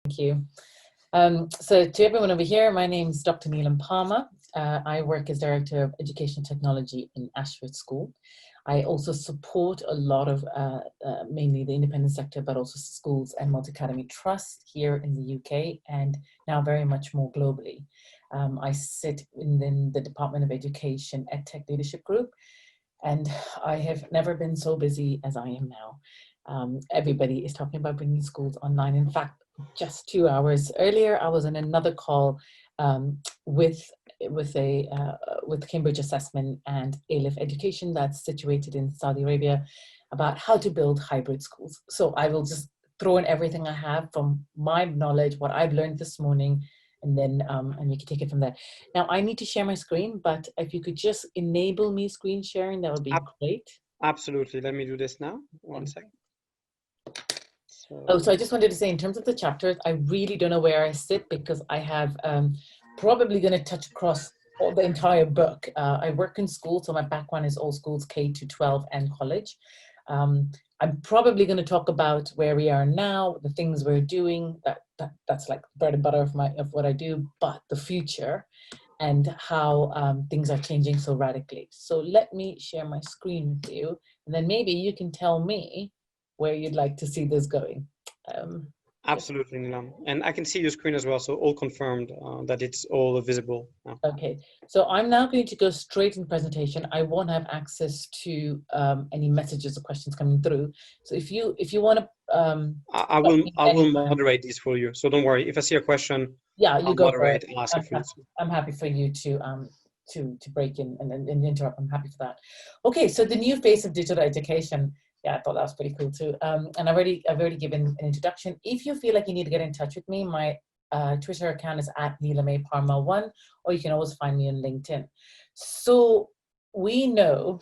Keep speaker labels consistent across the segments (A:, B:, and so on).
A: Thank you. So to everyone over here, my name is Dr. Neelam Parmar. I work as Director of Education Technology in Ashford School. I also support a lot of mainly the independent sector, but also schools and multi-academy trusts here in the UK and now very much more globally. I sit in the Department of Education EdTech Leadership Group, and I have never been so busy as I am now. Everybody is talking about bringing schools online. In fact, just 2 hours earlier, I was in another call with Cambridge Assessment and ALIF Education that's situated in Saudi Arabia about how to build hybrid schools. So I will just throw in everything I have from my knowledge, what I've learned this morning, and then and we can take it from there. Now I need to share my screen, but if you could just enable me screen sharing, that would be great.
B: Absolutely. Let me do this now. One second.
A: So I just wanted to say, in terms of the chapters, I really don't know where I sit because I have probably going to touch across the entire book. I work in school, so my background is all schools K to 12 and college. I'm probably going to talk about where we are now, the things we're doing. That's like bread and butter of what I do, but the future and how things are changing so radically. So let me share my screen with you, and then maybe you can tell me where you'd like to see this going.
B: Absolutely, Neelam. And I can see your screen as well, so all confirmed that it's all visible now.
A: Okay, so I'm now going to go straight in presentation. I won't have access to any messages or questions coming through. So if you want to,
B: I will moderate these for you. So don't worry. If I see a question,
A: yeah, you
B: I'll
A: go
B: moderate
A: for it.
B: and ask it for you.
A: I'm happy for you to break in and interrupt. I'm happy for that. Okay, so the new face of digital education. Yeah, I thought that was pretty cool too. And I've already given an introduction. If you feel like you need to get in touch with me, my Twitter account is at Neelam Parmar 1, or you can always find me on LinkedIn. So we know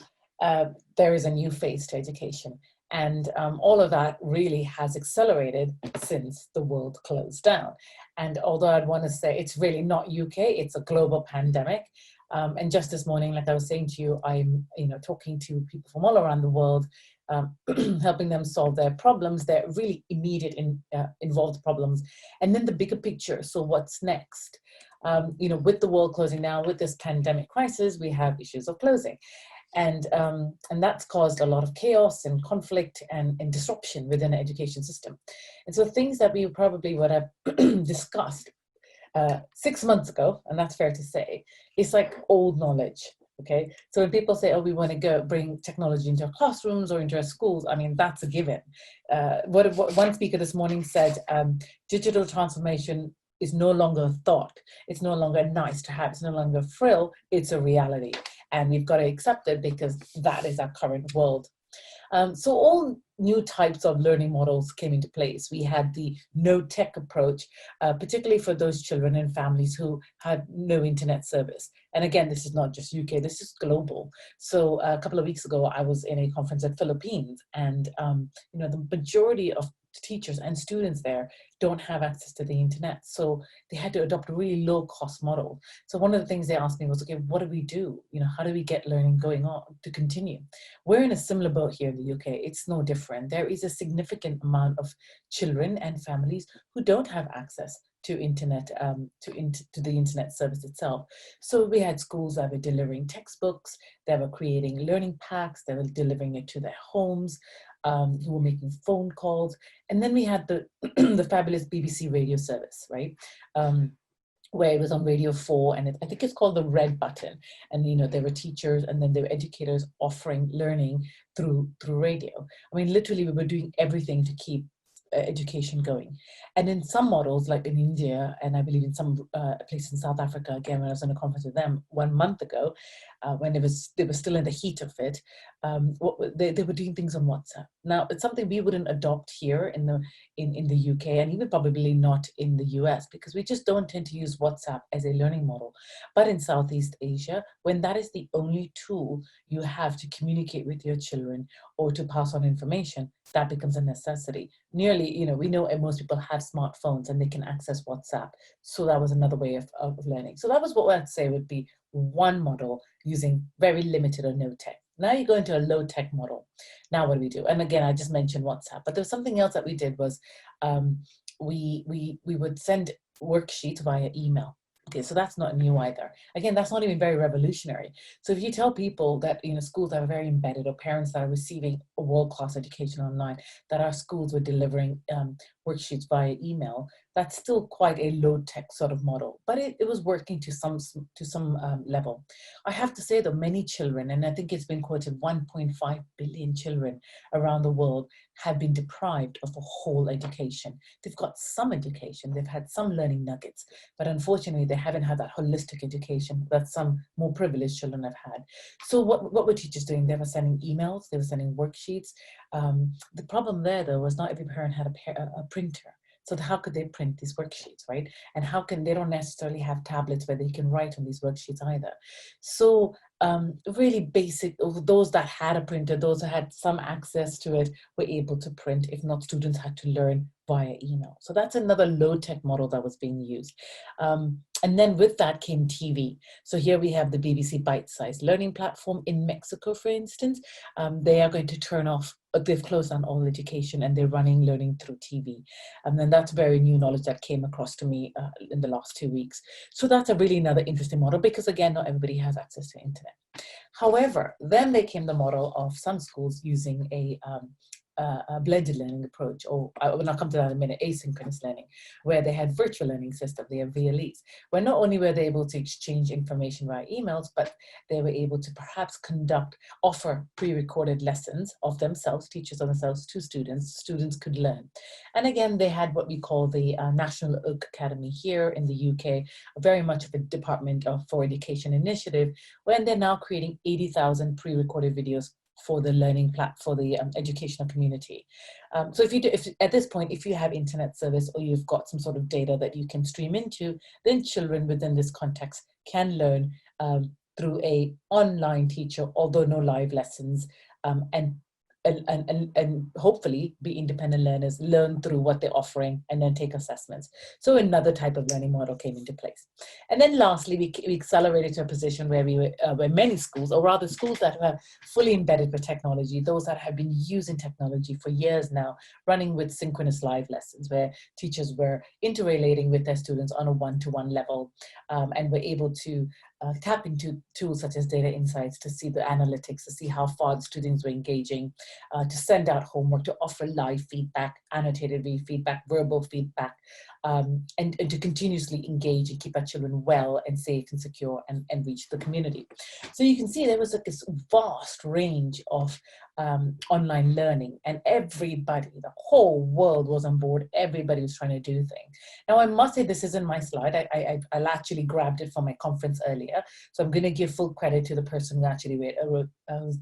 A: there is a new face to education, and all of that really has accelerated since the world closed down. And although I'd want to say it's really not UK, it's a global pandemic. And just this morning, like I was saying to you, I'm talking to people from all around the world, helping them solve their problems, their really immediate involved problems, and then the bigger picture. So what's next? With the world closing down, with this pandemic crisis, we have issues of closing. And that's caused a lot of chaos and conflict and disruption within the education system. And so things that we probably would have discussed 6 months ago, and that's fair to say, it's like old knowledge. Okay, so when people say, oh, we want to go bring technology into our classrooms or into our schools, I mean, that's a given. What one speaker this morning said, digital transformation is no longer a thought. It's no longer nice to have. It's no longer a frill. It's a reality. And we've got to accept it because that is our current world. So all new types of learning models came into place. We had the no-tech approach, particularly for those children and families who had no internet service. And again, this is not just UK, this is global. So a couple of weeks ago, I was in a conference at Philippines, and the majority of teachers and students there don't have access to the internet. So they had to adopt a really low cost model. So one of the things they asked me was, okay, what do we do? How do we get learning going on to continue? We're in a similar boat here in the UK. It's no different. There is a significant amount of children and families who don't have access to internet, to the internet service itself. So we had schools that were delivering textbooks, that were creating learning packs, that were delivering it to their homes, who were making phone calls. And then we had the the fabulous BBC radio service, right? Where it was on Radio 4, and I think it's called the Red Button. And there were teachers, and then there were educators offering learning through radio. I mean, literally, we were doing everything to keep education going. And in some models, like in India, and I believe in some places in South Africa, again, when I was on a conference with them 1 month ago, when they were still in the heat of it, they were doing things on WhatsApp. Now, it's something we wouldn't adopt here in the UK, and even probably not in the US, because we just don't tend to use WhatsApp as a learning model. But in Southeast Asia, when that is the only tool you have to communicate with your children or to pass on information, that becomes a necessity. Nearly, we know most people have smartphones and they can access WhatsApp. So that was another way of learning. So that was what I'd say would be one model using very limited or no tech. Now you go into a low-tech model. Now what do we do? And again, I just mentioned WhatsApp, but there was something else that we did was we would send worksheets via email. Okay, so that's not new either. Again, that's not even very revolutionary. So if you tell people that, you know, schools that are very embedded, or parents that are receiving a world-class education online, that our schools were delivering worksheets via email, that's still quite a low-tech sort of model, but it was working to some level. I have to say that many children, and I think it's been quoted, 1.5 billion children around the world have been deprived of a whole education. They've got some education, they've had some learning nuggets, but unfortunately they haven't had that holistic education that some more privileged children have had. So what were teachers doing? They were sending emails, they were sending worksheets. The problem there, though, was not every parent had a printer. So how could they print these worksheets, right? And how can, they don't necessarily have tablets where they can write on these worksheets either. So really basic, those that had a printer, those that had some access to it, were able to print. If not, students had to learn via email. So that's another low-tech model that was being used. And then with that came TV. So here we have the BBC Bite-Sized Learning Platform in Mexico, for instance. They are going to turn off, they've closed down all education and they're running learning through TV. And then that's very new knowledge that came across to me in the last 2 weeks. So that's a really another interesting model, because again, not everybody has access to internet. However, then there came the model of some schools using a blended learning approach, or when I'll come to that in a minute, asynchronous learning, where they had virtual learning system, they have VLEs, where not only were they able to exchange information via emails, but they were able to perhaps offer pre-recorded lessons of themselves, teachers of themselves, to students. Students could learn. And again, they had what we call the National Oak Academy here in the UK, very much of a Department for Education initiative, when they're now creating 80,000 pre-recorded videos for the learning for the educational community. So if at this point, if you have internet service or you've got some sort of data that you can stream into, then children within this context can learn through a online teacher, although no live lessons, and hopefully be independent learners, learn through what they're offering and then take assessments. So another type of learning model came into place. And then lastly, we accelerated to a position where where many schools, or rather schools that were fully embedded with technology, those that have been using technology for years now, running with synchronous live lessons, where teachers were interrelating with their students on a one-to-one level, and were able to tap into tools such as data insights to see the analytics, to see how far the students were engaging, to send out homework, to offer live feedback, annotated feedback, verbal feedback, and to continuously engage and keep our children well and safe and secure and reach the community. So you can see there was like this vast range of online learning, and everybody, the whole world was on board. Everybody was trying to do things. Now I must say, this isn't my slide. I actually grabbed it from my conference earlier. So I'm going to give full credit to the person who actually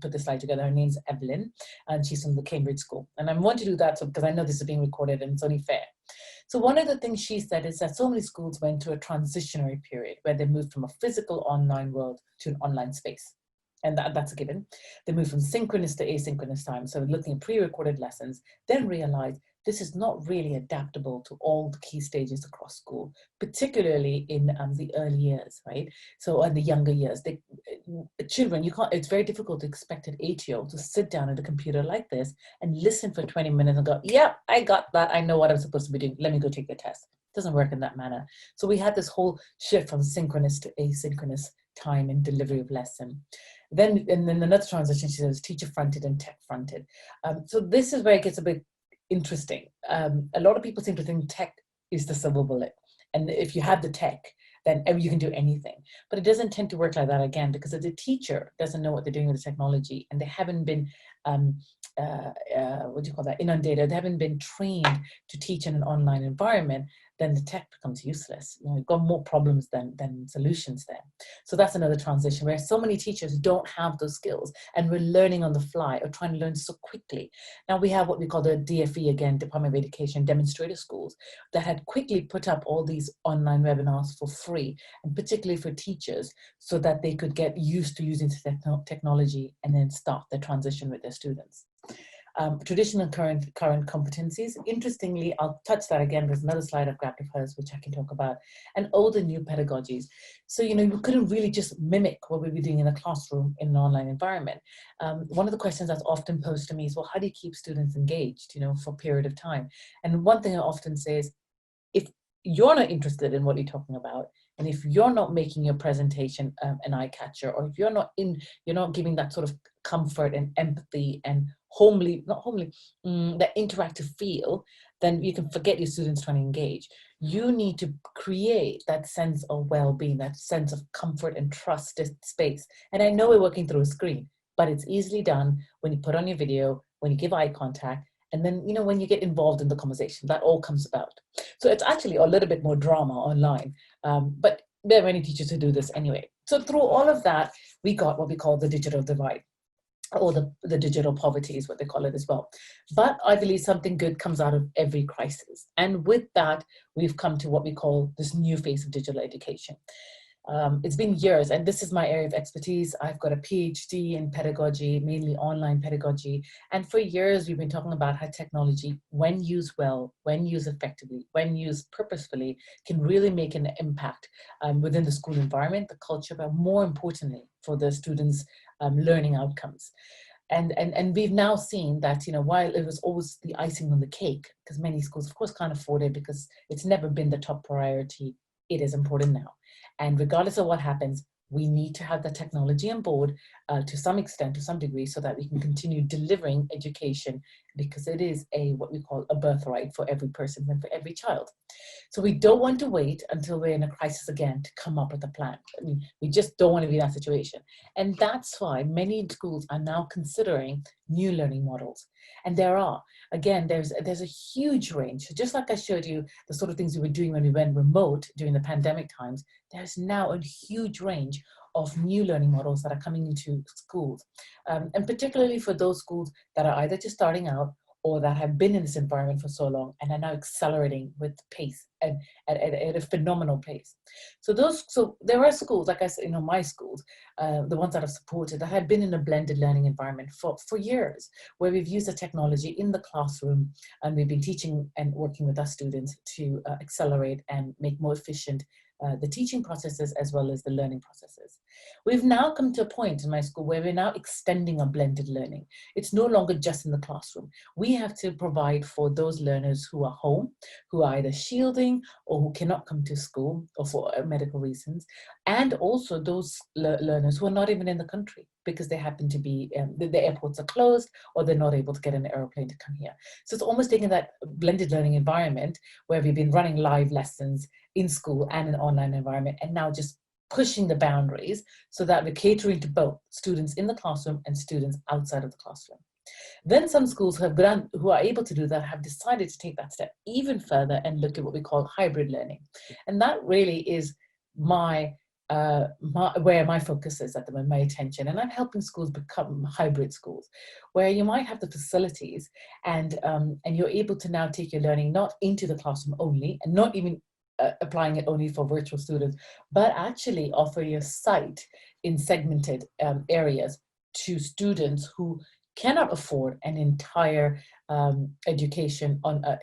A: put the slide together. Her name's Evelyn, and she's from the Cambridge School. And I want to do that because I know this is being recorded and it's only fair. So one of the things she said is that so many schools went to a transitionary period where they moved from a physical online world to an online space. And that's a given. They moved from synchronous to asynchronous time. So looking at pre-recorded lessons, then realized this is not really adaptable to all the key stages across school, particularly in the early years, right? So in the younger years, children, it's very difficult to expect an 8-year-old to sit down at a computer like this and listen for 20 minutes and go, yeah, I got that. I know what I'm supposed to be doing. Let me go take the test. It doesn't work in that manner. So we had this whole shift from synchronous to asynchronous time and delivery of lesson. And then another transition, she says, teacher-fronted and tech-fronted. So this is where it gets a bit interesting. A lot of people seem to think tech is the silver bullet. And if you have the tech, then you can do anything. But it doesn't tend to work like that, again, because if the teacher doesn't know what they're doing with the technology and they haven't been, inundated, they haven't been trained to teach in an online environment, then the tech becomes useless. You know, you've got more problems than solutions there. So that's another transition where so many teachers don't have those skills and we're learning on the fly or trying to learn so quickly. Now we have what we call the DfE, again, Department of Education demonstrator schools that had quickly put up all these online webinars for free, and particularly for teachers, so that they could get used to using technology and then start their transition with their students. traditional current competencies. Interestingly, I'll touch that again. There's another slide I've grabbed of hers, which I can talk about, and older new pedagogies. So, you couldn't really just mimic what we'd be doing in a classroom in an online environment. One of the questions that's often posed to me is, well, how do you keep students engaged, for a period of time? And one thing I often say is, if you're not interested in what you're talking about, and if you're not making your presentation an eye catcher, or if you're not giving that sort of comfort and empathy and that interactive feel, then you can forget your students trying to engage. You need to create that sense of well-being, that sense of comfort and trusted space. And I know we're working through a screen, but it's easily done when you put on your video, when you give eye contact, and then, when you get involved in the conversation, that all comes about. So it's actually a little bit more drama online, but there are many teachers who do this anyway. So through all of that, we got what we call the digital divide, or the digital poverty is what they call it as well. But I believe something good comes out of every crisis. And with that, we've come to what we call this new phase of digital education. It's been years, and this is my area of expertise. I've got a PhD in pedagogy, mainly online pedagogy. And for years, we've been talking about how technology, when used well, when used effectively, when used purposefully, can really make an impact within the school environment, the culture, but more importantly, for the students' learning outcomes. And we've now seen that, while it was always the icing on the cake, because many schools, of course, can't afford it because it's never been the top priority, it is important now. And regardless of what happens, we need to have the technology on board to some extent, to some degree, so that we can continue delivering education, because it is what we call a birthright for every person and for every child. So we don't want to wait until we're in a crisis again to come up with a plan. I mean, we just don't want to be in that situation. And that's why many schools are now considering new learning models. And there's a huge range. So just like I showed you the sort of things we were doing when we went remote during the pandemic times, there's now a huge range of new learning models that are coming into schools. And particularly for those schools that are either just starting out or that have been in this environment for so long and are now accelerating with pace and at a phenomenal pace. So there are schools, like I said, my schools, the ones that I've supported, that have been in a blended learning environment for years, where we've used the technology in the classroom, and we've been teaching and working with our students to accelerate and make more efficient the teaching processes as well as the learning processes. We've now come to a point in my school where we're now extending our blended learning. It's no longer just in the classroom. We have to provide for those learners who are home, who are either shielding or who cannot come to school or for medical reasons, and also those learners who are not even in the country because they happen to be, the airports are closed or they're not able to get an airplane to come here. So it's almost taking that blended learning environment where we've been running live lessons in school and an online environment, and now just pushing the boundaries so that we're catering to both students in the classroom and students outside of the classroom. Then some schools who are able to do that have decided to take that step even further and look at what we call hybrid learning. And that really is where my focus is at the moment, my attention. And I'm helping schools become hybrid schools, where you might have the facilities and you're able to now take your learning not into the classroom only, and not even applying it only for virtual students, but actually offer your site in segmented areas to students who cannot afford an entire education on a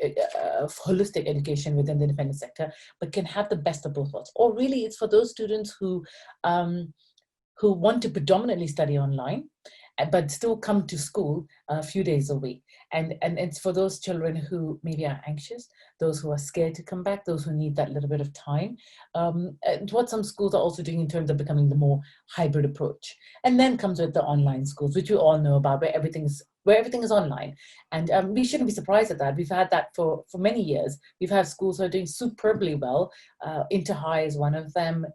A: holistic education within the independent sector, but can have the best of both worlds. Or really, it's for those students who want to predominantly study online, but still come to school a few days a week. And it's for those children who maybe are anxious, those who are scared to come back, those who need that little bit of time. And what some schools are also doing in terms of becoming the more hybrid approach. And then comes with the online schools, which we all know about, where everything is online. And we shouldn't be surprised at that. We've had that for many years. We've had schools who are doing superbly well. Interhigh is one of them.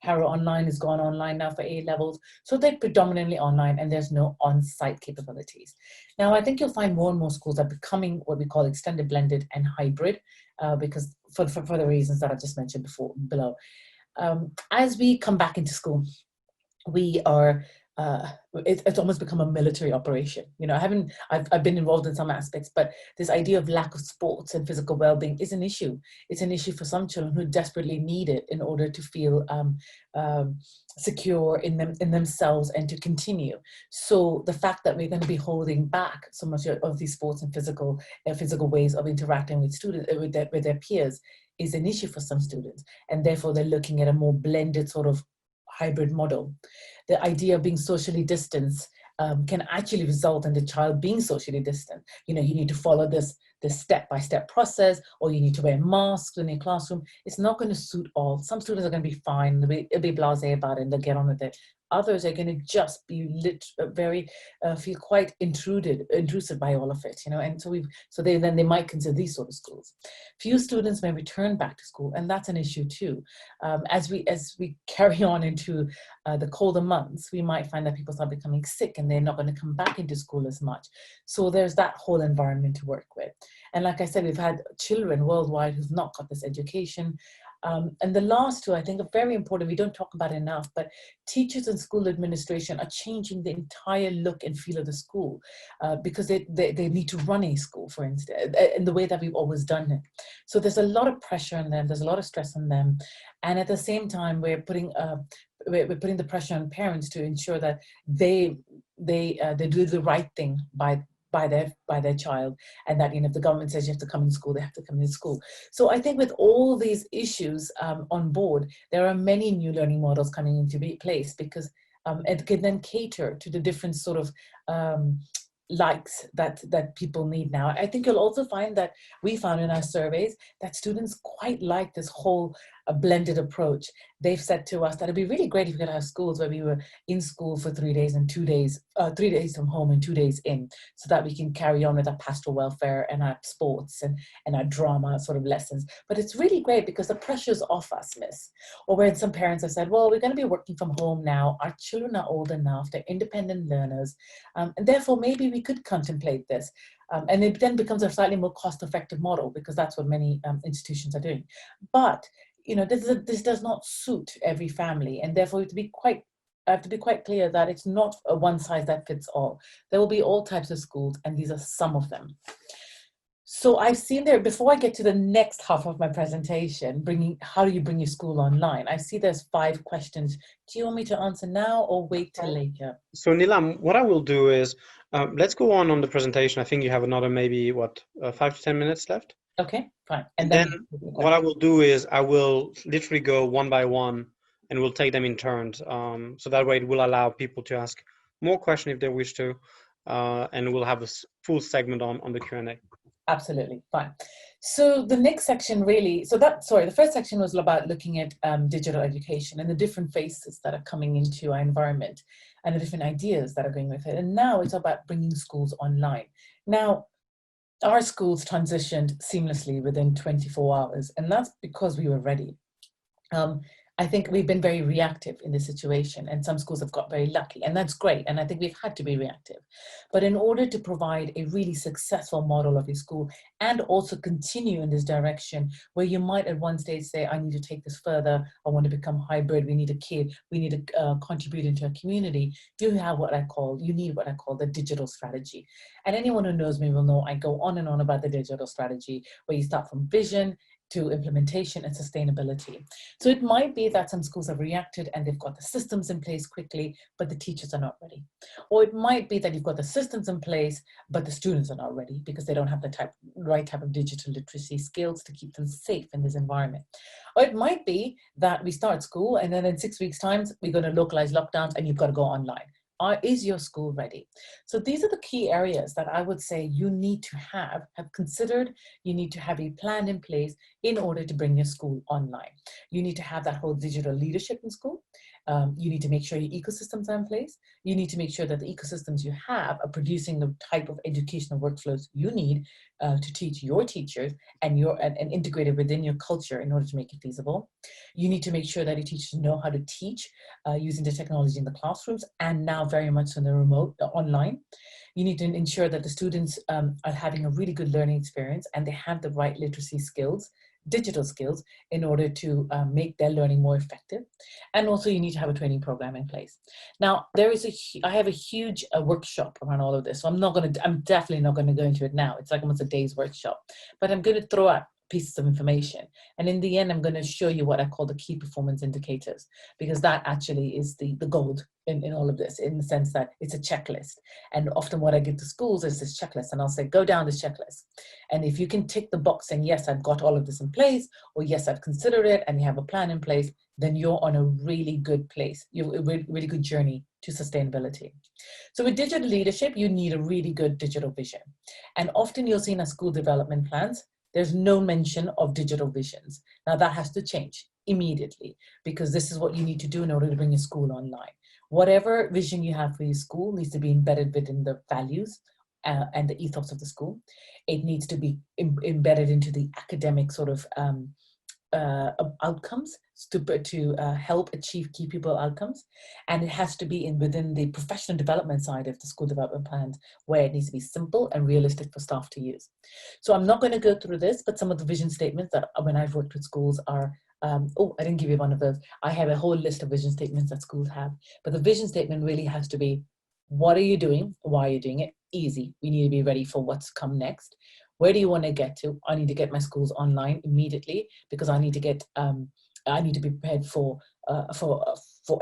A: Harrow Online has gone online now for A levels. So they're predominantly online and there's no on-site capabilities. Now, I think you'll find more and more schools are becoming what we call extended blended and hybrid because for the reasons that I just mentioned below. As we come back into school, we are it's almost become a military operation. You know, I've been involved in some aspects, but this idea of lack of sports and physical well-being is an issue. It's an issue for some children who desperately need it in order to feel secure in themselves and to continue. So the fact that we're going to be holding back so much of these sports and physical ways of interacting with students, with their peers, is an issue for some students, and therefore they're looking at a more blended sort of hybrid model. The idea of being socially distanced can actually result in the child being socially distant. You know, you need to follow this step-by-step process, or you need to wear masks in your classroom. It's not going to suit all. Some students are going to be fine, they'll be blasé about it, and they'll get on with it. Others are going to just be feel quite intrusive by all of it, you know, and so they might consider these sort of schools. Few students may return back to school, and that's an issue too. As we carry on into the colder months, we might find that people start becoming sick and they're not going to come back into school as much. So there's that whole environment to work with. And like I said, we've had children worldwide who've not got this education. And the last two, I think, are very important. We don't talk about it enough, but teachers and school administration are changing the entire look and feel of the school because they need to run a school, for instance, in the way that we've always done it. So there's a lot of pressure on them. There's a lot of stress on them. And at the same time, we're putting the pressure on parents to ensure that they do the right thing by their child, and that, you know, if the government says you have to come in school, they have to come in school. So I think with all these issues on board, there are many new learning models coming into place, because it can then cater to the different sort of likes that people need now. I think you'll also find that we found in our surveys that students quite like this whole blended approach. They've said to us that it'd be really great if we could have schools where we were in school for 3 days and 2 days, 3 days from home and 2 days in, so that we can carry on with our pastoral welfare and our sports and our drama sort of lessons. But it's really great because the pressure's off us, miss. Or when some parents have said, well, we're going to be working from home now, our children are old enough, they're independent learners, and therefore maybe we could contemplate this. And it then becomes a slightly more cost-effective model, because that's what many institutions are doing. But you know, this does not suit every family, and therefore I have to be quite clear that it's not a one size that fits all. There will be all types of schools, and these are some of them. So I've seen there, before I get to the next half of my presentation, how do you bring your school online? I see there's 5 questions. Do you want me to answer now or wait till later?
B: So Neelam, what I will do is, let's go on the presentation. I think you have another maybe, 5 to 10 minutes left?
A: Okay, fine.
B: And then what I will do is I will literally go one by one, and we'll take them in turns. So that way it will allow people to ask more questions if they wish to, and we'll have a full segment on the Q&A.
A: Absolutely, fine. So the next section really, the first section was about looking at digital education and the different faces that are coming into our environment and the different ideas that are going with it. And now it's about bringing schools online. Now, our schools transitioned seamlessly within 24 hours, and that's because we were ready. I think we've been very reactive in this situation, and some schools have got very lucky, and that's great. And I think we've had to be reactive. But in order to provide a really successful model of a school and also continue in this direction, where you might at one stage say, I need to take this further, I want to become hybrid, we need to contribute into a community, you need what I call the digital strategy. And anyone who knows me will know I go on and on about the digital strategy, where you start from vision to implementation and sustainability. So it might be that some schools have reacted and they've got the systems in place quickly, but the teachers are not ready. Or it might be that you've got the systems in place, but the students are not ready because they don't have the right type of digital literacy skills to keep them safe in this environment. Or it might be that we start school and then in 6 weeks' time, we're going to localize lockdowns and you've got to go online. Is your school ready? So these are the key areas that I would say you need to have considered. You need to have a plan in place in order to bring your school online. You need to have that whole digital leadership in school. You need to make sure your ecosystems are in place. You need to make sure that the ecosystems you have are producing the type of educational workflows you need to teach your teachers and integrate it within your culture in order to make it feasible. You need to make sure that your teachers know how to teach using the technology in the classrooms, and now very much in the remote, online. You need to ensure that the students are having a really good learning experience and they have the right literacy skills digital skills in order to make their learning more effective. And also you need to have a training program in place. Now, I have a huge workshop around all of this. So I'm definitely not going to go into it now. It's like almost a day's workshop, but I'm going to throw out pieces of information. And in the end, I'm going to show you what I call the key performance indicators, because that actually is the gold in all of this, in the sense that it's a checklist. And often what I give to schools is this checklist, and I'll say, go down this checklist. And if you can tick the box saying, yes, I've got all of this in place, or yes, I've considered it, and you have a plan in place, then you're on a really good place. You're a really good journey to sustainability. So with digital leadership, you need a really good digital vision. And often you'll see in our school development plans, there's no mention of digital visions. Now that has to change immediately, because this is what you need to do in order to bring your school online. Whatever vision you have for your school needs to be embedded within the values and the ethos of the school. It needs to be embedded into the academic sort of outcomes to help achieve key pupil outcomes. And it has to be within the professional development side of the school development plans, where it needs to be simple and realistic for staff to use. So I'm not going to go through this, but some of the vision statements that when I've worked with schools are, oh, I didn't give you one of those. I have a whole list of vision statements that schools have, but the vision statement really has to be, what are you doing? Why are you doing it? Easy. We need to be ready for what's come next. Where do you want to get to? I need to get my schools online immediately, because I need to get, I need to be prepared for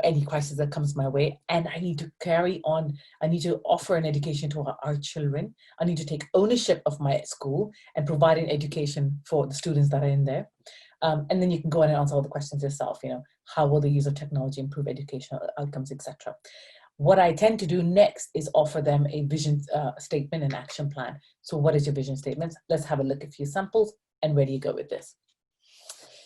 A: any crisis that comes my way. And I need to carry on. I need to offer an education to our children. I need to take ownership of my school and provide an education for the students that are in there. And then you can go on and answer all the questions yourself. You know, how will the use of technology improve educational outcomes, etc. What I tend to do next is offer them a vision statement and action plan. So what is your vision statement? Let's have a look at a few samples, and where do you go with this?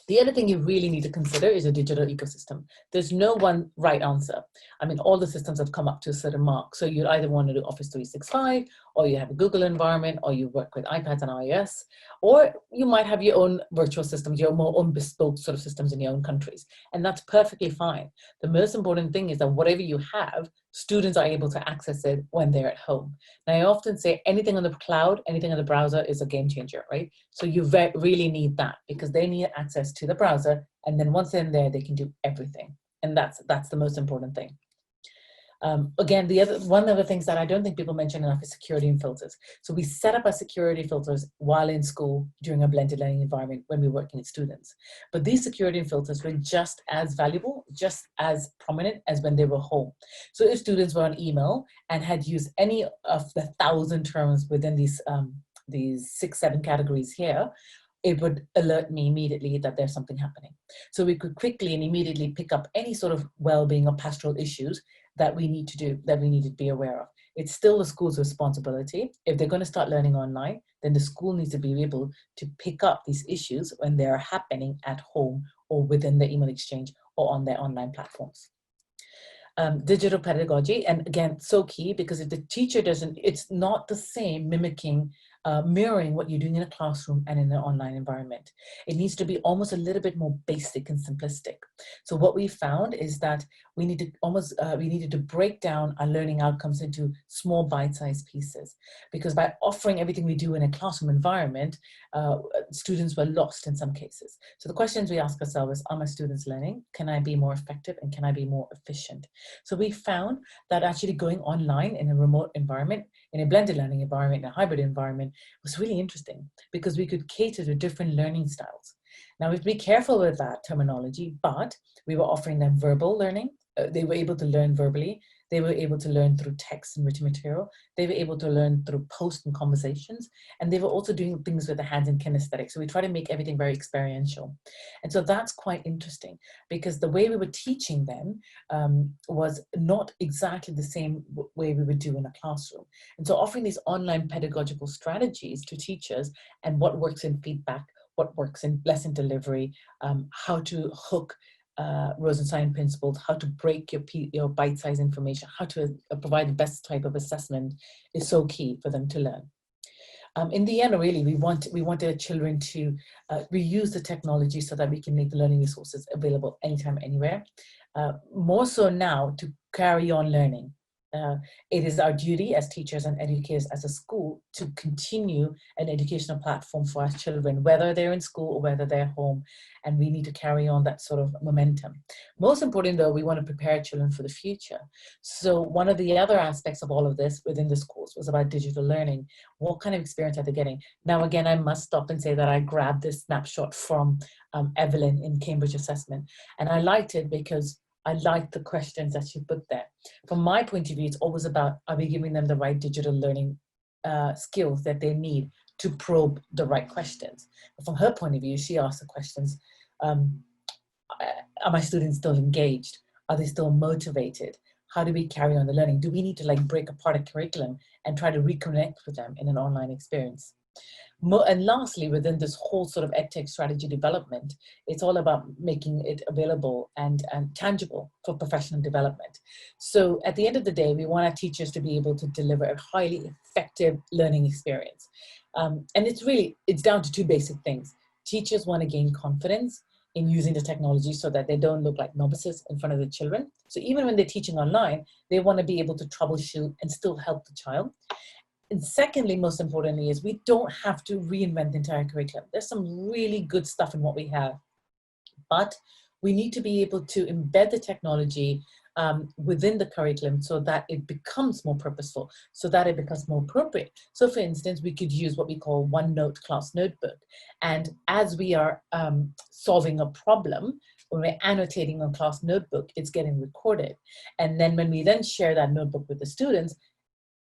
A: The other thing you really need to consider is a digital ecosystem. There's no one right answer. I mean, all the systems have come up to a certain mark. So you either want to do Office 365, or you have a Google environment, or you work with iPads and iOS, or you might have your own virtual systems, your own bespoke sort of systems in your own countries. And that's perfectly fine. The most important thing is that whatever you have, students are able to access it when they're at home. Now, I often say anything on the cloud, anything on the browser is a game changer, right? So you really need that, because they need access to the browser, and then once they're in there, they can do everything. And that's the most important thing. Again, one of the things that I don't think people mention enough is security and filters. So we set up our security filters while in school during a blended learning environment when we're working with students. But these security and filters were just as valuable, just as prominent as when they were home. So if students were on email and had used any of the 1,000 terms within these 6-7 categories here, it would alert me immediately that there's something happening. So we could quickly and immediately pick up any sort of well-being or pastoral issues that we need to be aware of. It's still the school's responsibility. If they're going to start learning online, then the school needs to be able to pick up these issues when they're happening at home or within the email exchange or on their online platforms. Digital pedagogy, and again, so key, because if the teacher doesn't, it's not the same mirroring what you're doing in a classroom and in an online environment. It needs to be almost a little bit more basic and simplistic. So what we found is that we needed to break down our learning outcomes into small bite-sized pieces, because by offering everything we do in a classroom environment, students were lost in some cases. So the questions we ask ourselves is, are my students learning? Can I be more effective, and can I be more efficient? So we found that actually going online in a remote environment, in a blended learning environment, in a hybrid environment, was really interesting, because we could cater to different learning styles. Now, we have to be careful with that terminology, but we were offering them verbal learning. They were able to learn verbally. They were able to learn through text and written material. They were able to learn through posts and conversations. And they were also doing things with the hands and kinesthetic. So we try to make everything very experiential. And so that's quite interesting, because the way we were teaching them was not exactly the same way we would do in a classroom. And so offering these online pedagogical strategies to teachers, and what works in feedback, what works in lesson delivery, how to hook Rosenstein principles, how to break your bite-sized information, how to provide the best type of assessment is so key for them to learn. In the end, really, we wanted children to reuse the technology so that we can make the learning resources available anytime, anywhere. More so now to carry on learning. it is our duty as teachers and educators as a school to continue an educational platform for our children, whether they're in school or whether they're home, and we need to carry on that sort of momentum. Most important though, we want to prepare children for the future. So one of the other aspects of all of this within this course was about digital learning. What kind of experience are they getting? Now again, I must stop and say that I grabbed this snapshot from Evelyn in Cambridge Assessment, and I liked it because I liked the questions that she put there. From my point of view, it's always about, are we giving them the right digital learning skills that they need to probe the right questions? From her point of view, she asked the questions, are my students still engaged? Are they still motivated? How do we carry on the learning? Do we need to like break apart a curriculum and try to reconnect with them in an online experience? And lastly, within this whole sort of EdTech strategy development, it's all about making it available and tangible for professional development. So at the end of the day, we want our teachers to be able to deliver a highly effective learning experience. And it's down to two basic things. Teachers want to gain confidence in using the technology so that they don't look like novices in front of the children. So even when they're teaching online, they want to be able to troubleshoot and still help the child. And secondly, most importantly, is we don't have to reinvent the entire curriculum. There's some really good stuff in what we have, but we need to be able to embed the technology within the curriculum so that it becomes more purposeful, so that it becomes more appropriate. So for instance, we could use what we call OneNote class notebook. And as we are solving a problem, when we're annotating on class notebook, it's getting recorded. And then when we then share that notebook with the students,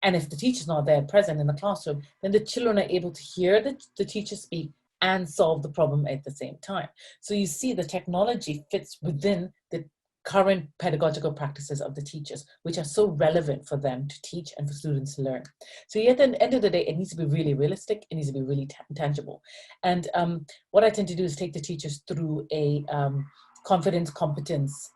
A: and if the teacher's not there present in the classroom, then the children are able to hear the teacher speak and solve the problem at the same time. So you see the technology fits within the current pedagogical practices of the teachers, which are so relevant for them to teach and for students to learn. So at the end of the day, it needs to be really realistic, it needs to be really tangible. And what I tend to do is take the teachers through a confidence competence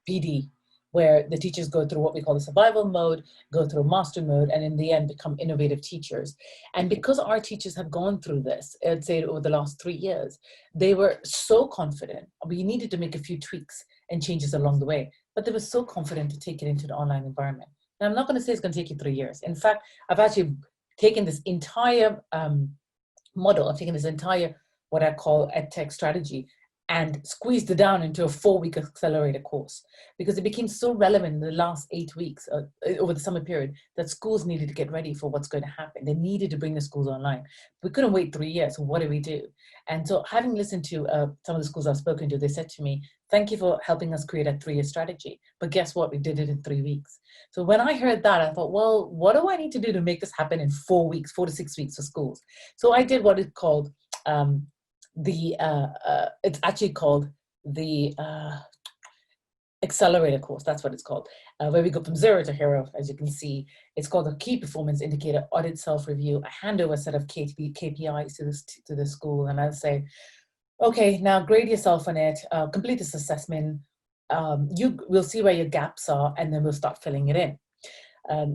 A: PD, where the teachers go through what we call the survival mode, go through master mode, and in the end become innovative teachers. And because our teachers have gone through this, I'd say over the last 3 years, they were so confident. We needed to make a few tweaks and changes along the way, but they were so confident to take it into the online environment. Now, I'm not going to say it's going to take you 3 years. In fact, I've actually taken this entire model, I've taken this entire, what I call EdTech strategy, and squeezed it down into a 4-week accelerated course, because it became so relevant in the last 8 weeks over the summer period that schools needed to get ready for what's going to happen. They needed to bring the schools online. We couldn't wait 3 years. So what do we do? And so having listened to some of the schools I've spoken to, they said to me, thank you for helping us create a 3-year strategy. But guess what? We did it in 3 weeks. So when I heard that, I thought, well, what do I need to do to make this happen in 4 weeks, 4 to 6 weeks for schools? So I did what is called it's actually called the accelerator course. That's what it's called, where we go from 0 to hero. As you can see, it's called a key performance indicator audit self-review. I hand over a set of KPIs to the school, and I'll say, okay, now grade yourself on it, complete this assessment. We'll see where your gaps are, and then we'll start filling it in.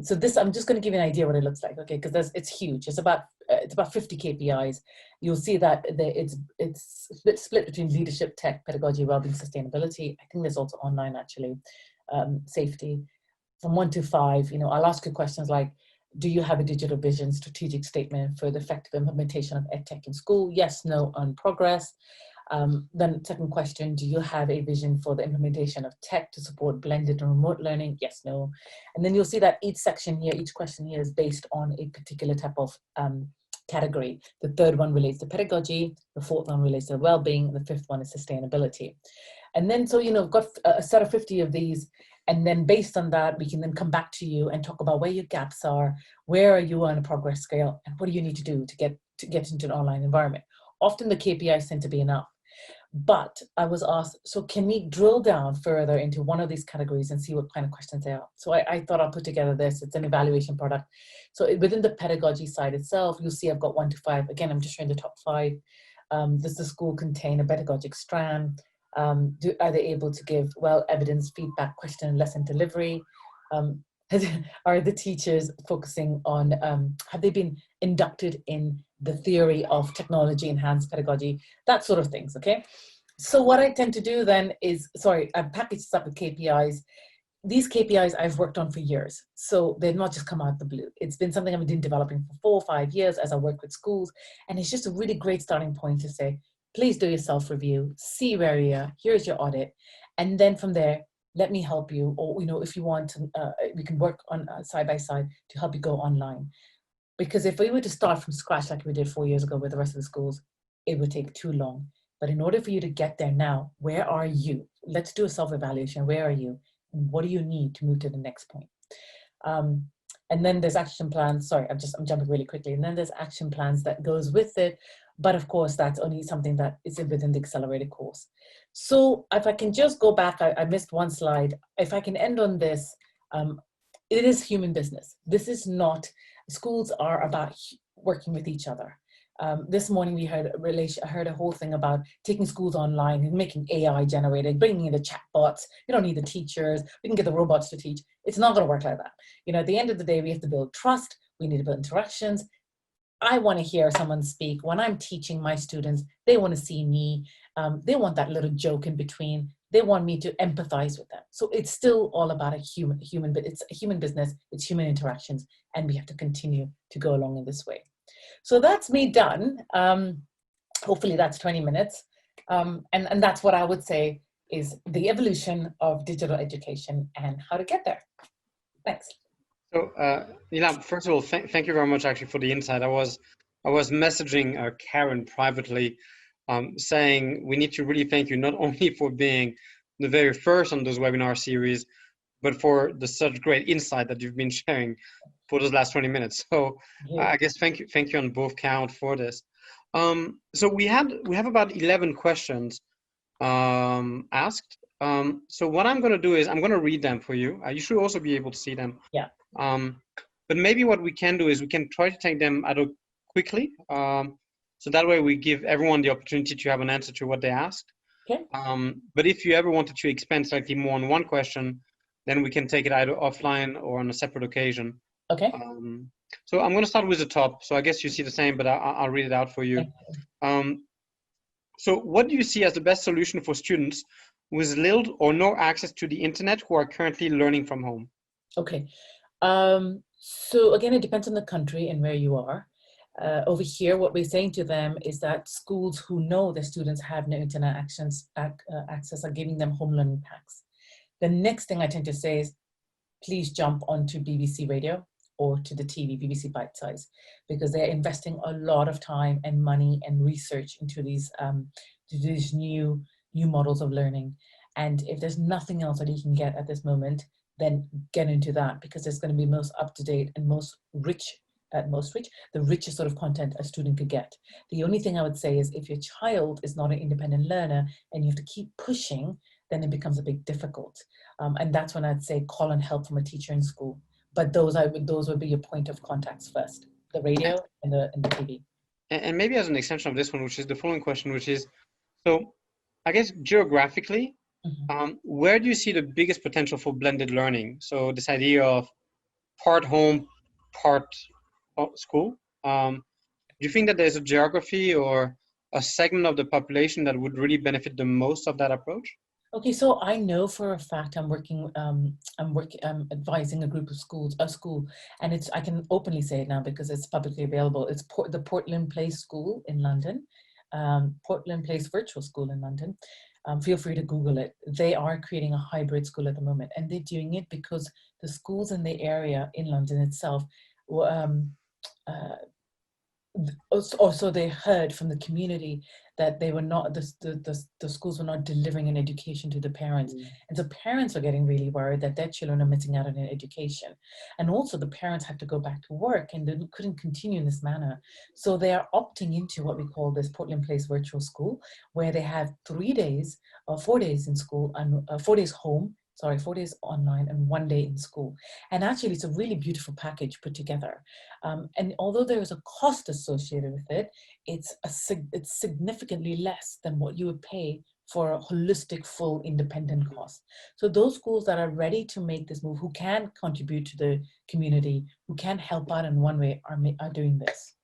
A: So this, I'm just going to give you an idea what it looks like, okay? Because it's huge. It's about 50 KPIs. You'll see that it's split between leadership, tech, pedagogy, wellbeing, sustainability. I think there's also online actually, safety. From 1 to 5, I'll ask you questions like, do you have a digital vision, strategic statement for the effective implementation of EdTech in school? Yes, no, on progress. Then second question, do you have a vision for the implementation of tech to support blended and remote learning? Yes, no. And then you'll see that each section here, each question here is based on a particular type of category. The third one relates to pedagogy, the fourth one relates to well-being, and the fifth one is sustainability. And then, so, we've got a set of 50 of these, and then based on that, we can then come back to you and talk about where your gaps are, where are you on a progress scale, and what do you need to do to get into an online environment. Often the KPIs tend to be enough. But I was asked, so can we drill down further into one of these categories and see what kind of questions they are? So I thought I'll put together this. It's an evaluation product. So within the pedagogy side itself, you'll see I've got 1 to 5. Again, I'm just showing the top 5. Does the school contain a pedagogic strand? Are they able to give well evidence feedback, question and lesson delivery? Are the teachers focusing on, have they been inducted in the theory of technology enhanced pedagogy, that sort of things, okay? So what I tend to do then is, I package this up with KPIs. these KPIs I've worked on for years. So they've not just come out of the blue. It's been something I've been developing for 4 or 5 years as I work with schools. And it's just a really great starting point to say, please do your self-review, see where you are, here's your audit. And then from there, let me help you. Or, if you want to, we can work on side by side to help you go online. Because if we were to start from scratch like we did 4 years ago with the rest of the schools, it would take too long. But in order for you to get there now, where are you? Let's do a self-evaluation. Where are you? And what do you need to move to the next point? And then there's action plans. Sorry, I'm jumping really quickly. And then there's action plans that goes with it. But of course, that's only something that is within the accelerated course. So if I can just go back, I missed one slide. If I can end on this, it is human business. This is not, schools are about working with each other. This morning we heard a whole thing about taking schools online and making AI generated, bringing in the chatbots. You don't need the teachers. We can get the robots to teach. It's not going to work like that. At the end of the day, we have to build trust. We need to build interactions. I want to hear someone speak. When I'm teaching my students, they want to see me. They want that little joke in between. They want me to empathize with them. So it's still all about but it's a human business. It's human interactions, and we have to continue to go along in this way. So that's me done. Hopefully that's 20 minutes. And that's what I would say is the evolution of digital education and how to get there. Thanks.
B: So, Neelam, first of all, thank you very much actually for the insight. I was messaging Karen privately, saying we need to really thank you not only for being the very first on this webinar series, but for the such great insight that you've been sharing for those last 20 minutes. So I guess thank you on both count for this. So we have about 11 questions asked. So what I'm going to do is I'm going to read them for you. You should also be able to see them.
A: Yeah.
B: But maybe what we can do is we can try to take them out quickly. So that way we give everyone the opportunity to have an answer to what they asked.
A: Okay.
B: But if you ever wanted to expand slightly more on one question, then we can take it either offline or on a separate occasion.
A: Okay.
B: So I'm going to start with the top. So I guess you see the same, but I'll read it out for you. So what do you see as the best solution for students with little or no access to the internet who are currently learning from home?
A: Okay. So again, it depends on the country and where you are. Over here, what we're saying to them is that schools who know their students have no internet access are giving them home learning packs. The next thing I tend to say is, please jump onto BBC Radio or to the TV, BBC Bite Size, because they're investing a lot of time and money and research into these new models of learning. And if there's nothing else that you can get at this moment, then get into that, because it's going to be most up-to-date and the richest sort of content a student could get. The only thing I would say is if your child is not an independent learner and you have to keep pushing, then it becomes a bit difficult. And that's when I'd say call on help from a teacher in school. But those would be your point of contacts first, the radio and the TV.
B: And maybe as an extension of this one, which is the following question, which is, so I guess geographically, where do you see the biggest potential for blended learning? So this idea of part home, part school. Do you think that there's a geography or a segment of the population that would really benefit the most of that approach?
A: Okay, so I know for a fact I'm advising a school, and I can openly say it now because it's publicly available. It's the Portland Place School in London, Portland Place Virtual School in London. Feel free to Google it. They are creating a hybrid school at the moment, and they're doing it because the schools in the area in London itself also they heard from the community that they were not the schools were not delivering an education to the parents, and so parents are getting really worried that their children are missing out on an education, and also the parents had to go back to work and they couldn't continue in this manner. So they are opting into what we call this Portland Place Virtual School, where they have 3 days or 4 days in school and 4 days home. 4 days online and 1 day in school. And actually it's a really beautiful package put together. And although there is a cost associated with it, it's significantly less than what you would pay for a holistic, full, independent course. So those schools that are ready to make this move, who can contribute to the community, who can help out in one way, are doing this.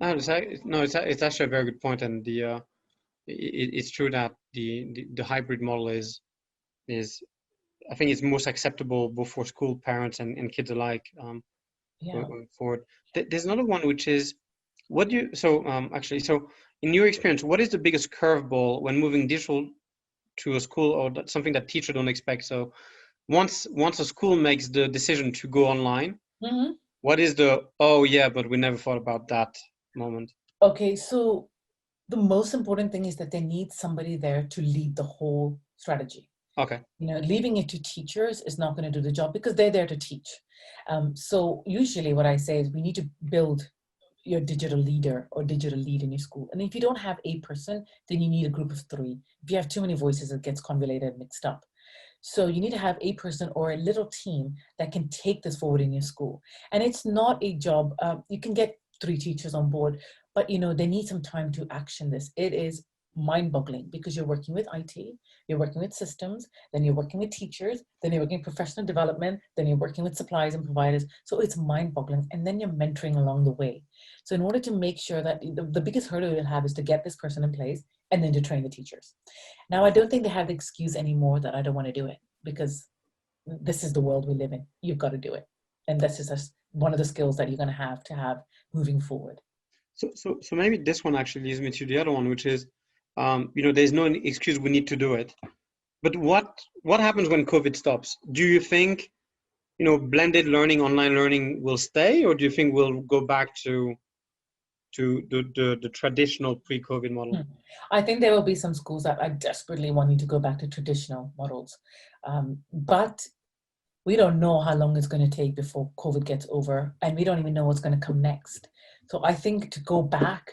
B: It's actually a very good point, and it's true that the hybrid model is I think it's most acceptable both for school parents and kids alike
A: Yeah.
B: going forward. There's another one which is, what do you, so actually, so in your experience, what is the biggest curveball when moving digital to a school, or something that teachers don't expect? So once a school makes the decision to go online,
A: Mm-hmm.
B: what is the, oh yeah, but we never thought about that moment?
A: Okay, so the most important thing is that they need somebody there to lead the whole strategy.
B: Okay.
A: Leaving it to teachers is not going to do the job because they're there to teach. So usually what I say is we need to build your digital leader or digital lead in your school. And if you don't have a person, then you need a group of 3. If you have too many voices, it gets convoluted and mixed up. So you need to have a person or a little team that can take this forward in your school. And it's not a job, you can get 3 teachers on board, but they need some time to action this. It is mind-boggling because you're working with IT, you're working with systems, then you're working with teachers, then you're working professional development, then you're working with suppliers and providers. So it's mind-boggling, and then you're mentoring along the way. So in order to make sure that the biggest hurdle you'll have is to get this person in place and then to train the teachers. Now, I don't think they have the excuse anymore that I don't want to do it, because this is the world we live in. You've got to do it. And this is one of the skills that you're going to have moving forward.
B: So maybe this one actually leads me to the other one, which is, there's no excuse, we need to do it. But what happens when COVID stops? Do you think, blended learning, online learning will stay, or do you think we'll go back to the traditional pre-COVID model?
A: I think there will be some schools that are desperately wanting to go back to traditional models. But we don't know how long it's going to take before COVID gets over, and we don't even know what's going to come next. So I think to go back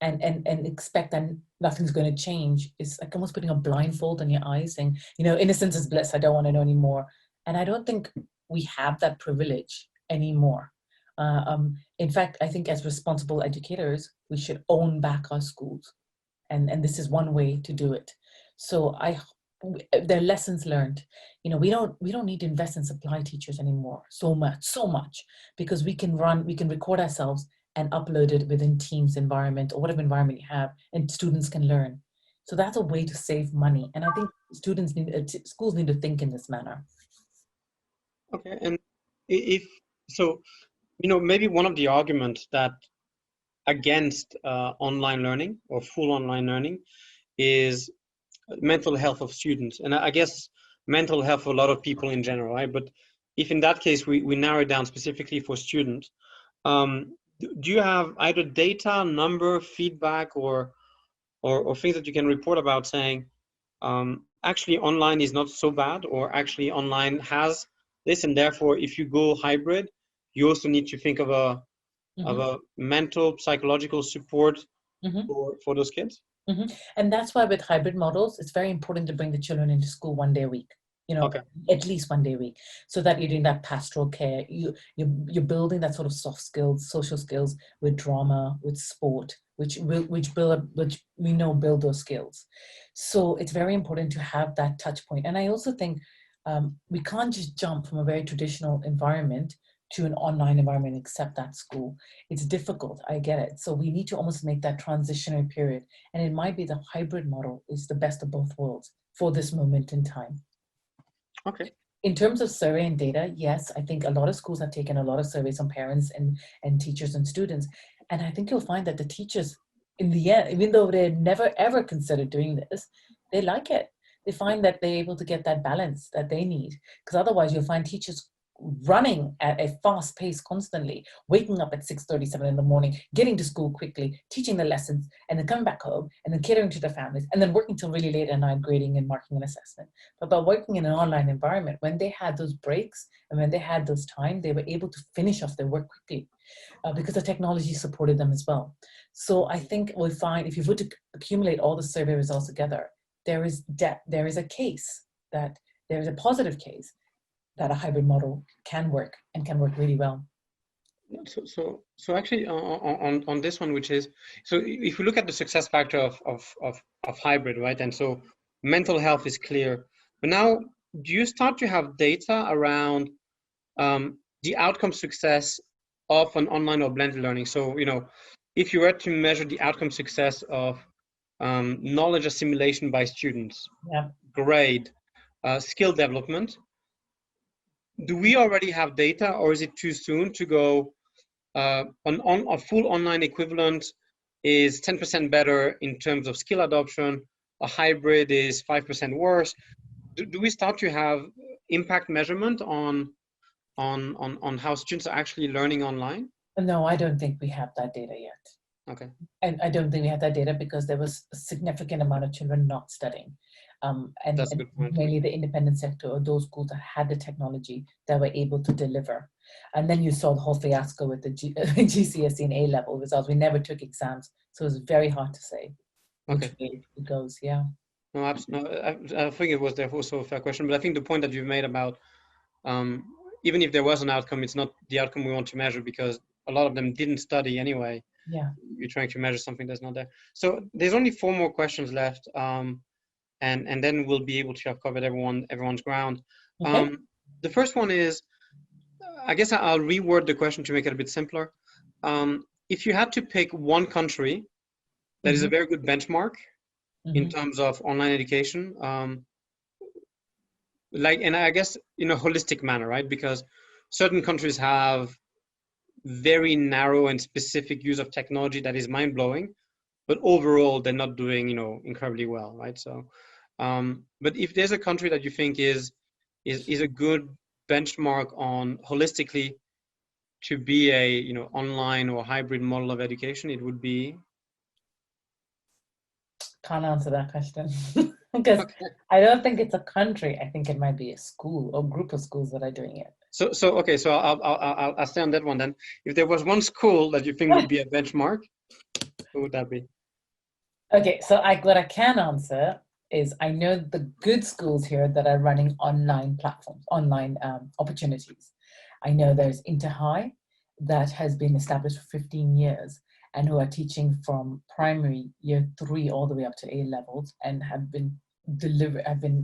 A: and expect that nothing's going to change is like almost putting a blindfold on your eyes, saying, innocence is bliss, I don't want to know anymore. And I don't think we have that privilege anymore. In fact, I think as responsible educators, we should own back our schools. And this is one way to do it. So there are lessons learned. We don't need to invest in supply teachers anymore so much, because we can record ourselves and upload it within Teams environment or whatever environment you have, and students can learn. So that's a way to save money. And I think schools need to think in this manner.
B: Okay, and if so, maybe one of the arguments that against online learning or full online learning is mental health of students, and I guess mental health for a lot of people in general, right? But if in that case we narrow it down specifically for students, do you have either data, number, feedback, or things that you can report about saying, actually online is not so bad, or actually online has this, and therefore if you go hybrid, you also need to think of a mental, psychological support for those kids?
A: And that's why with hybrid models, it's very important to bring the children into school 1 day a week.
B: Okay.
A: At least 1 day a week, so that you're doing that pastoral care. You're building that sort of soft skills, social skills with drama, with sport, which we know build those skills. So it's very important to have that touch point. And I also think we can't just jump from a very traditional environment to an online environment, except that school. It's difficult, I get it. So we need to almost make that transitionary period. And it might be the hybrid model is the best of both worlds for this moment in time.
B: Okay.
A: In terms of survey and data, yes, I think a lot of schools have taken a lot of surveys on parents and teachers and students. And I think you'll find that the teachers, in the end, even though they never ever considered doing this, they like it. They find that they're able to get that balance that they need. Because otherwise you'll find teachers running at a fast pace constantly, waking up at 6:37 in the morning, getting to school quickly, teaching the lessons, and then coming back home, and then catering to their families, and then working till really late at night, grading and marking and assessment. But by working in an online environment, when they had those breaks and when they had those time, they were able to finish off their work quickly because the technology supported them as well. So I think we'll find, if you were to accumulate all the survey results together, there is a case that there is a positive case that a hybrid model can work and can work really well.
B: So actually on this one, which is, so if you look at the success factor of hybrid, right? And so mental health is clear, but now do you start to have data around the outcome success of an online or blended learning? So, if you were to measure the outcome success of knowledge assimilation by students,
A: Yeah.
B: grade, skill development. Do we already have data, or is it too soon to go on a full online equivalent is 10% better in terms of skill adoption, a hybrid is 5% worse? Do we start to have impact measurement on how students are actually learning online?
A: No, I don't think we have that data yet.
B: Okay.
A: And I don't think we have that data because there was a significant amount of children not studying. And
B: That's a good point.
A: mainly the independent sector or those schools that had the technology that were able to deliver. And then you saw the whole fiasco with the GCSE and A-level results. We never took exams, so it's very hard to say which
B: Okay.
A: way it goes. Yeah.
B: No, I think it was there also a fair question, but I think the point that you've made about even if there was an outcome, it's not the outcome we want to measure because a lot of them didn't study anyway.
A: Yeah.
B: You're trying to measure something that's not there. So there's only 4 more questions left, and then we'll be able to have covered everyone's ground.
A: Okay.
B: The first one is, I guess I'll reword the question to make it a bit simpler. If you had to pick one country that is a very good benchmark in terms of online education, and I guess in a holistic manner, right? Because certain countries have very narrow and specific use of technology that is mind-blowing, but overall they're not doing, incredibly well, right? So, but if there's a country that you think is a good benchmark on holistically to be a online or hybrid model of education, it would be.
A: Can't answer that question because
B: Okay.
A: I don't think it's a country. I think it might be a school or group of schools that are doing it.
B: So okay. So I'll stay on that one then. If there was one school that you think would be a benchmark, what would that be?
A: Okay, so what I can answer is I know the good schools here that are running online platforms, online opportunities. I know there's Interhigh that has been established for 15 years and who are teaching from primary year 3 all the way up to A levels and have been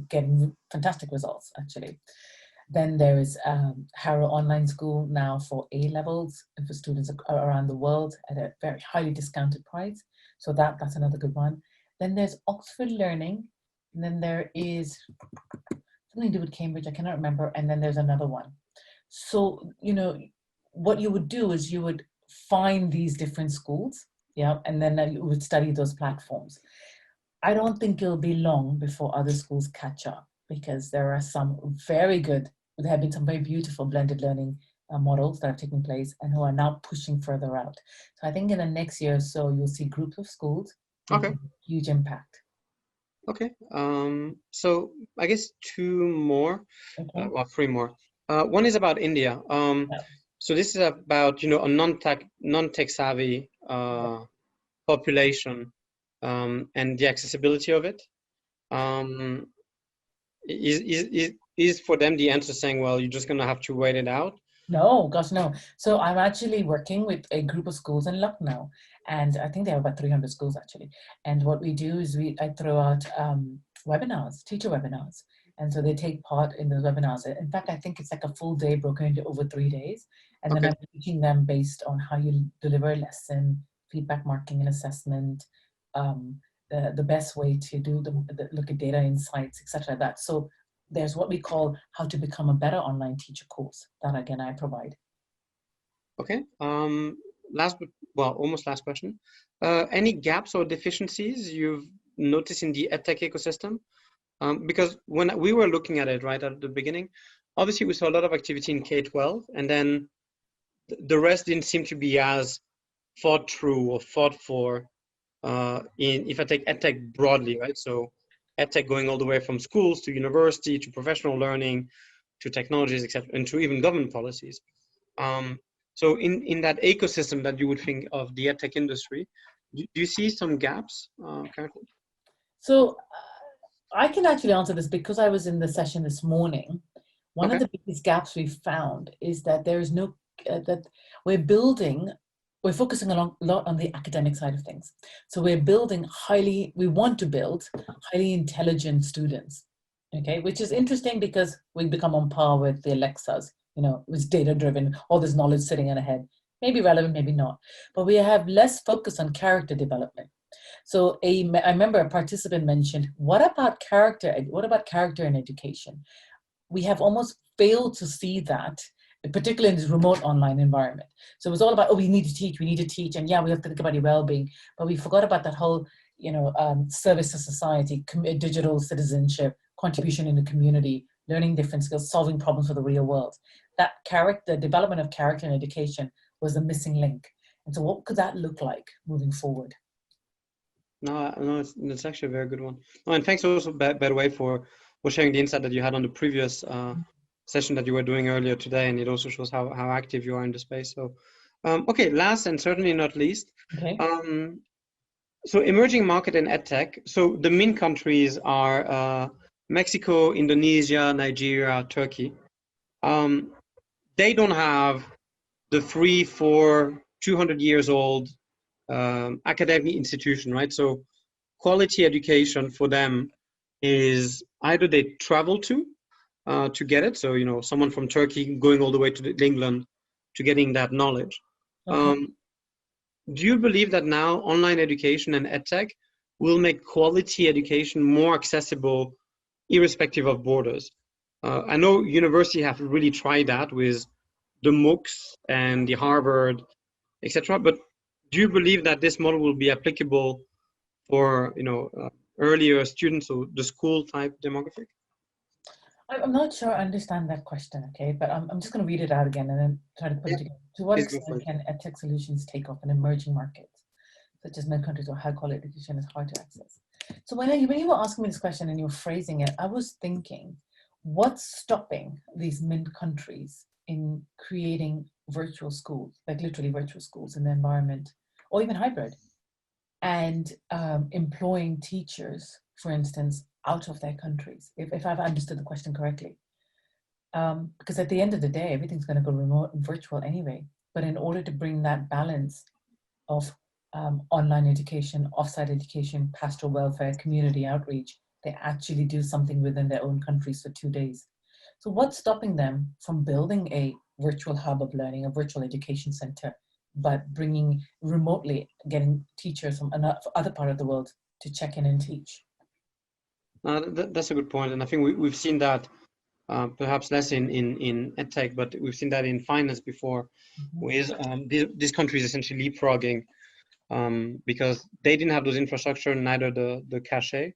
A: getting fantastic results actually. Then there is Harrow Online School now for A levels and for students around the world at a very highly discounted price. So that's another good one. Then there's Oxford Learning, and then there is something to do with Cambridge, I cannot remember, and then there's another one. So, what you would do is you would find these different schools, yeah, and then you would study those platforms. I don't think it'll be long before other schools catch up because there are some very good, there have been some very beautiful blended learning models that have taken place and who are now pushing further out. So I think in the next year or so, you'll see groups of schools making huge impact.
B: Okay. So I guess 2 more, or 3 more. One is about India. So this is about a non-tech savvy population and the accessibility of it. Is for them the answer saying, well, you're just gonna have to wait it out?
A: No, gosh, no. So I'm actually working with a group of schools in Lucknow, and I think they have about 300 schools actually. And what we do is I throw out webinars, teacher webinars. And so they take part in those webinars. In fact, I think it's like a full day broken into over 3 days. And then I'm teaching them based on how you deliver a lesson, feedback marking and assessment, the best way to do look at data insights, etc. That. So there's what we call how to become a better online teacher course that again I provide.
B: Okay. Almost last question. Any gaps or deficiencies you've noticed in the EdTech ecosystem? Because when we were looking at it right at the beginning, obviously we saw a lot of activity in K-12, and then the rest didn't seem to be as thought through or thought for if I take EdTech broadly, right? So EdTech going all the way from schools to university to professional learning to technologies, etc., and to even government policies. So in that ecosystem that you would think of the EdTech industry, do you see some gaps currently?
A: So I can actually answer this because I was in the session this morning. One of the biggest gaps we found is that there is no, that we're focusing a lot on the academic side of things. So we want to build highly intelligent students, okay? Which is interesting because we become on par with the Alexas, it's data driven, all this knowledge sitting in a head, maybe relevant, maybe not. But we have less focus on character development. So I remember a participant mentioned, what about character? What about character in education? We have almost failed to see that, particularly in this remote online environment. So it was all about, oh, we need to teach, and yeah, we have to think about your well-being, but we forgot about that whole, service to society, digital citizenship, contribution in the community, learning different skills, solving problems for the real world. That character, development of character in education was the missing link. And so what could that look like moving forward?
B: No, it's actually a very good one. No, and thanks also, by the way, for sharing the insight that you had on the previous session that you were doing earlier today, and it also shows how active you are in the space. So, okay, last and certainly not least,
A: Okay.
B: So emerging market in EdTech. So the main countries are Mexico, Indonesia, Nigeria, Turkey. They don't have the 3, 4, 200 years old academic institution, right? So quality education for them is either they travel to get it. So, someone from Turkey going all the way to England to getting that knowledge.
A: Okay.
B: Do you believe that now online education and edtech will make quality education more accessible irrespective of borders? I know university have really tried that with the MOOCs and the Harvard, etc. But do you believe that this model will be applicable for earlier students or the school type demographic?
A: I'm not sure I understand that question, okay, but I'm just going to read it out again and then try to put
B: Yeah,
A: it together. To what
B: please go for
A: extent
B: it.
A: can edtech solutions take off in emerging markets, such as many countries where high quality education is hard to access? So when you were asking me this question and you were phrasing it, I was thinking, what's stopping these mint countries in creating virtual schools, like literally virtual schools in the environment, or even hybrid, and employing teachers, for instance, out of their countries, if I've understood the question correctly. Because at the end of the day, everything's going to go remote and virtual anyway. But in order to bring that balance of online education, offsite education, pastoral welfare, community outreach, they actually do something within their own countries for 2 days. So what's stopping them from building a virtual hub of learning, a virtual education center, but bringing remotely, getting teachers from other part of the world to check in and teach?
B: That's a good point, and I think we've seen that perhaps less in edtech, but we've seen that in finance before, with these countries essentially leapfrogging because they didn't have those infrastructure, neither the cachet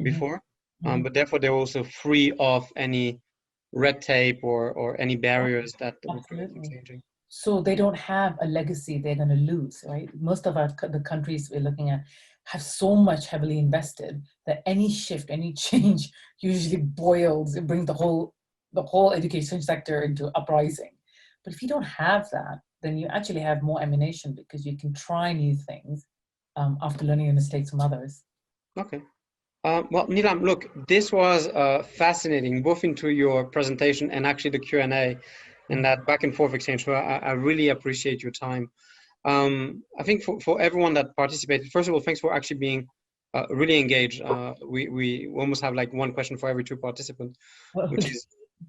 B: before, but therefore they're also free of any red tape or any barriers that were preventing
A: Absolutely.
B: changing.
A: So they don't have a legacy they're going to lose, right? Most of the countries we're looking at have so much heavily invested that any shift, any change usually boils, it brings the whole education sector into uprising. But if you don't have that, then you actually have more ammunition because you can try new things after learning the mistakes from others.
B: Okay. Well, Neelam, look, this was fascinating, both into your presentation and actually the Q&A and that back and forth exchange. So I really appreciate your time. I think for everyone that participated, first of all, thanks for actually being really engaged. We almost have like one question for every 2 participants,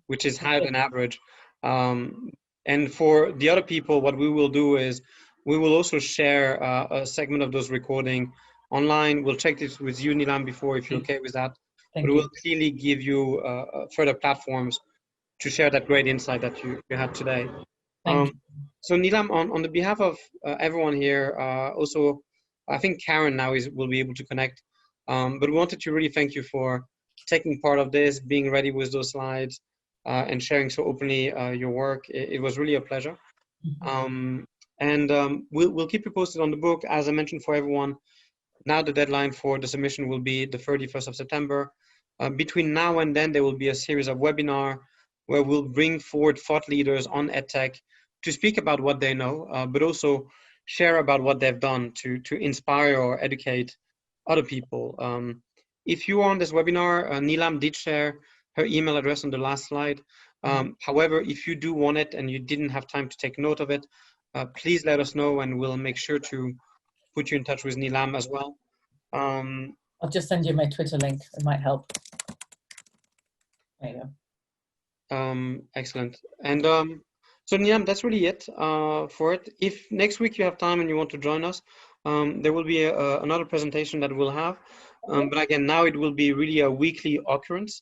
B: which is higher than average. And for the other people, what we will do is we will also share a segment of those recording online. We'll check this with you, Neelam, before, if you're okay with that.
A: Thank
B: But
A: you.
B: we'll clearly give you further platforms to share that great insight that you had today.
A: Thank you.
B: So Neelam, on the behalf of everyone here, also, I think Karen now will be able to connect. But we wanted to really thank you for taking part of this, being ready with those slides, and sharing so openly your work. It was really a pleasure. We'll keep you posted on the book. As I mentioned for everyone, now the deadline for the submission will be the 31st of September. Between now and then, there will be a series of webinars where we'll bring forward thought leaders on EdTech to speak about what they know, but also share about what they've done to inspire or educate other people. If you are on this webinar, Neelam did share her email address on the last slide. However, if you do want it and you didn't have time to take note of it, please let us know and we'll make sure to put you in touch with Neelam as well.
A: I'll just send you my Twitter link. It might help. There you go.
B: Excellent. And so Neelam, that's really it for it. If next week you have time and you want to join us, there will be another presentation that we'll have. But again, now it will be really a weekly occurrence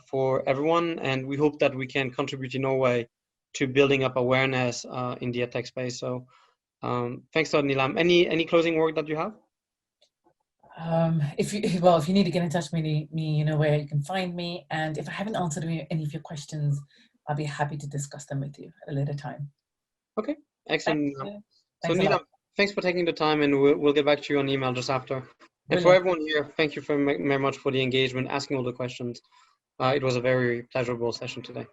B: for everyone. And we hope that we can contribute in our way to building up awareness in the EdTech space. So thanks a lot, Neelam. Any closing word that you have?
A: If you need to get in touch with me, you know where you can find me. And if I haven't answered any of your questions, I'll be happy to discuss them with you at a later time.
B: Okay, excellent. So
A: Thanks a lot.
B: Neelam, thanks for taking the time, and we'll get back to you on email just after. And for
A: Brilliant.
B: everyone here, thank you very much for the engagement, asking all the questions. It was a very pleasurable session today.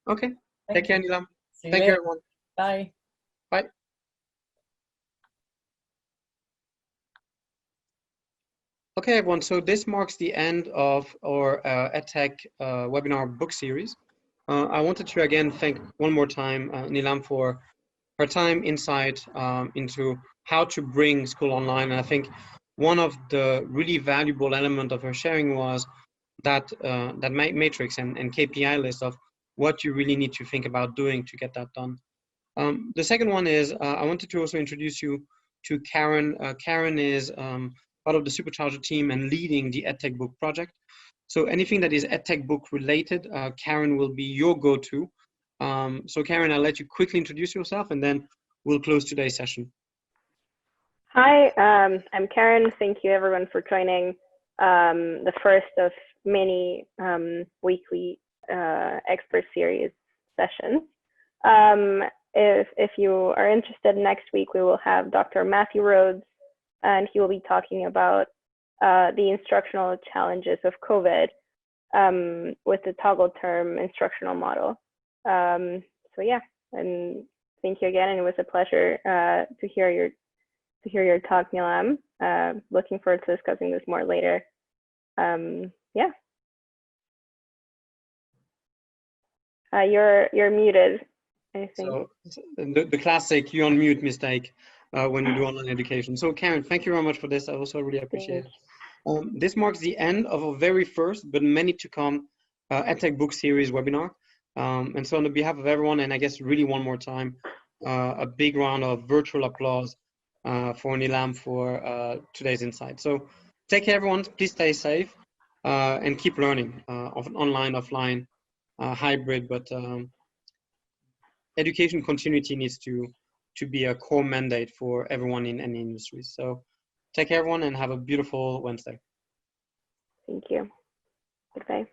B: Okay, take care, Neelam. Thank you, everyone.
A: Bye.
B: Bye. Okay, everyone, so this marks the end of our EdTech webinar book series. I wanted to again thank one more time Neelam for her time, insight into how to bring school online. And I think one of the really valuable element of her sharing was that that matrix and KPI list of what you really need to think about doing to get that done. The second one is I wanted to also introduce you to Karen. Karen is part of the Supercharger team and leading the EdTech book project. So anything that is EdTech book related, Karen will be your go-to. So Karen, I'll let you quickly introduce yourself and then we'll close today's session.
C: Hi, I'm Karen. Thank you everyone for joining the first of many weekly expert series sessions. If you are interested, next week we will have Dr. Matthew Rhodes, and he will be talking about the instructional challenges of COVID with the toggle term instructional model. So yeah, and thank you again, and it was a pleasure to hear your talk, Neelam. Looking forward to discussing this more later. Yeah. You're muted, I think.
B: So the classic you on mute mistake when you do online education. So Karen, thank you very much for this. I also really appreciate it. This marks the end of a very first, but many to come, EdTech book series webinar. And so on behalf of everyone, and I guess really one more time, a big round of virtual applause for Neelam for today's insight. So take care, everyone. Please stay safe and keep learning online, offline, hybrid, but education continuity needs to be a core mandate for everyone in any industry. So take care, everyone, and have a beautiful Wednesday.
C: Thank you. Goodbye.